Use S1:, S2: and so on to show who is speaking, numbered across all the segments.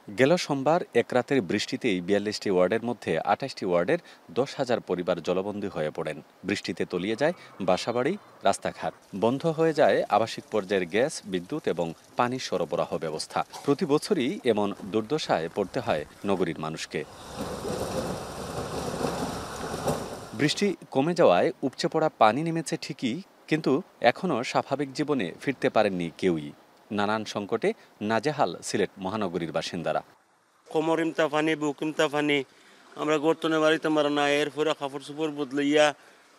S1: গেল সোমবার এক রাতের বৃষ্টিতেই ৪২টি ওয়ার্ডের মধ্যে ২৮টি ওয়ার্ডের ১০,০০০ পরিবার জলবন্দী হয়ে পড়েন। বৃষ্টিতে তলিয়ে যায় বাসাবাড়ি, রাস্তাঘাট। বন্ধ হয়ে যায় আবাসিক পর্যায়ের গ্যাস, বিদ্যুৎ এবং পানি সরবরাহ ব্যবস্থা। প্রতি বছরই এমন দুর্দশায় পড়তে হয় নগরীর মানুষকে। বৃষ্টি কমে যাওয়ায় উপচে পড়া পানি নেমেছে ঠিকই, কিন্তু এখনও স্বাভাবিক জীবনে ফিরতে পারেননি কেউই। নানান সংকটে নাজেহাল সিলেট মহানগরীর বাসিন্দারা।
S2: কোমর ইমতা ফানি, বুক ইমতা ফানি, আমরা গর্তনে বাড়িতে মারা না, এরপরে কাপড় চোপড় বদলাইয়া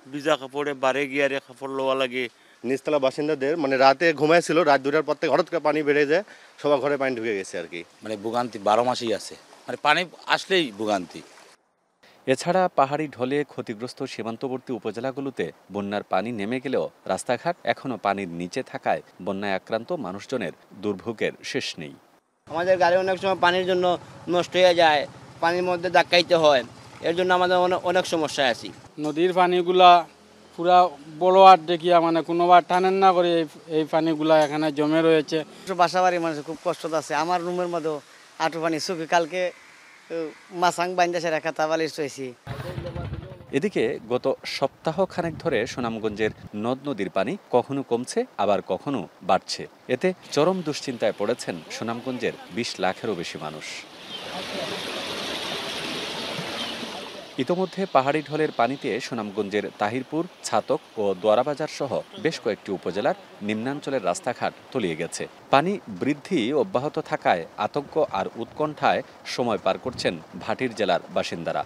S2: ভিজা কাপড়ে বাড়ে গিয়ারে কাপড় লওয়া লাগে।
S3: নিচতলা বাসিন্দাদের রাতে ঘুমাইছিল, রাত 2টার পর থেকে হঠাৎ করে পানি বেড়ে যায়, সবার ঘরে পানি ঢুকে গেছে আর কি।
S4: ভোগান্তি 12 মাসেই আছে, পানি আসলেই ভোগান্তি।
S1: এছাড়া পাহাড়ি ঢলে ক্ষতিগ্রস্ত সীমান্তবর্তী উপজেলাগুলোতে বন্যার পানি নেমে গেলেও রাস্তাঘাট এখনও পানির নিচে থাকায় বন্যায় আক্রান্ত মানুষজনের দুর্ভোগের শেষ নেই।
S5: আমাদের গাড়ি অনেক সময় পানির জন্য নষ্ট হয়ে যায়, পানির মধ্যে ধাক্কাইতে হয়, এর জন্য আমাদের অনেক সমস্যায় আছি।
S6: নদীর পানিগুলা পুরা বড় আর দেখিয়া কোনোবার টানেন না করে এই পানিগুলা এখানে জমে রয়েছে।
S5: বাসাবাড়ির মানুষের খুব কষ্ট আছে। আমার রুমের মধ্যে আঁটু পানি শুকি, কালকে মাছাং বাইন্দাসে রেখা তাবালি চয়েছি।
S1: এদিকে গত সপ্তাহ খানেক ধরে সুনামগঞ্জের নদ নদীর পানি কখনো কমছে, আবার কখনো বাড়ছে। এতে চরম দুশ্চিন্তায় পড়েছেন সুনামগঞ্জের ২০ লাখেরও বেশি মানুষ। ইতোমধ্যে পাহাড়ি ঢলের পানিতে সুনামগঞ্জের তাহিরপুর, ছাতক ও দোয়ারাবাজার সহ বেশ কয়েকটি উপজেলার নিম্নাঞ্চলের রাস্তাঘাট তলিয়ে গেছে। পানি বৃদ্ধি অব্যাহত থাকায় আতঙ্ক আর উৎকণ্ঠায় সময় পার করছেন ভাটির জেলার বাসিন্দারা।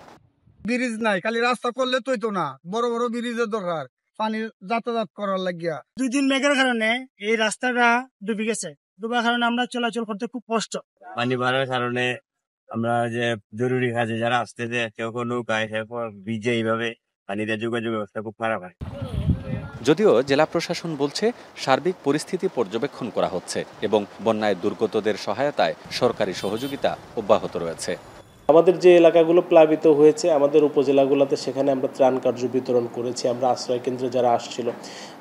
S7: ব্রিজ নাই, খালি রাস্তা করলে তো হইতো না, বড় বড় ব্রিজের দরকার পানি যাতায়াত করার লাগিয়া।
S8: 2 দিন মেঘের কারণে এই রাস্তাটা ডুবে গেছে, ডুবার কারণে আমরা চলাচল করতে খুব কষ্ট।
S2: পানি বাড়ার কারণে আমরা যে জরুরি কাজে যারা আসতেছে, কেউ কেউ নৌকায়, এরপর ভিজে, এইভাবে পানিতে যোগাযোগ ব্যবস্থা খুব খারাপ হয়।
S1: যদিও জেলা প্রশাসন বলছে সার্বিক পরিস্থিতি পর্যবেক্ষণ করা হচ্ছে এবং বন্যায় দুর্গতদের সহায়তায় সরকারি সহযোগিতা অব্যাহত রয়েছে।
S9: আমাদের যে এলাকাগুলো প্লাবিত হয়েছে, আমাদের উপজেলাগুলোতে, সেখানে আমরা ত্রাণ কার্য বিতরণ করেছি। আমরা আশ্রয় কেন্দ্রে যারা আসছিল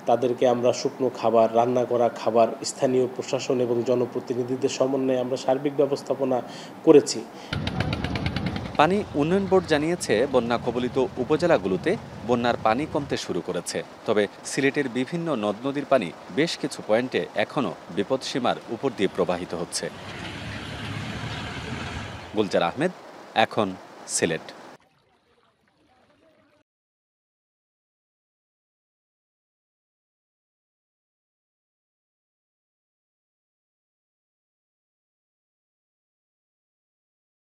S9: তাদেরকে আমরা শুকনো খাবার, রান্না করা খাবার, স্থানীয় প্রশাসন এবং জনপ্রতিনিধিদের সমন্বয়ে আমরা সার্বিক ব্যবস্থাপনা করেছি।
S1: পানি উন্নয়ন বোর্ড জানিয়েছে বন্যা কবলিত উপজেলাগুলোতে বন্যার পানি কমতে শুরু করেছে। তবে সিলেটের বিভিন্ন নদ নদীর পানি বেশ কিছু পয়েন্টে এখনও বিপদসীমার উপর দিয়ে প্রবাহিত হচ্ছে। গুলজার আহমেদ, এখন সিলেট।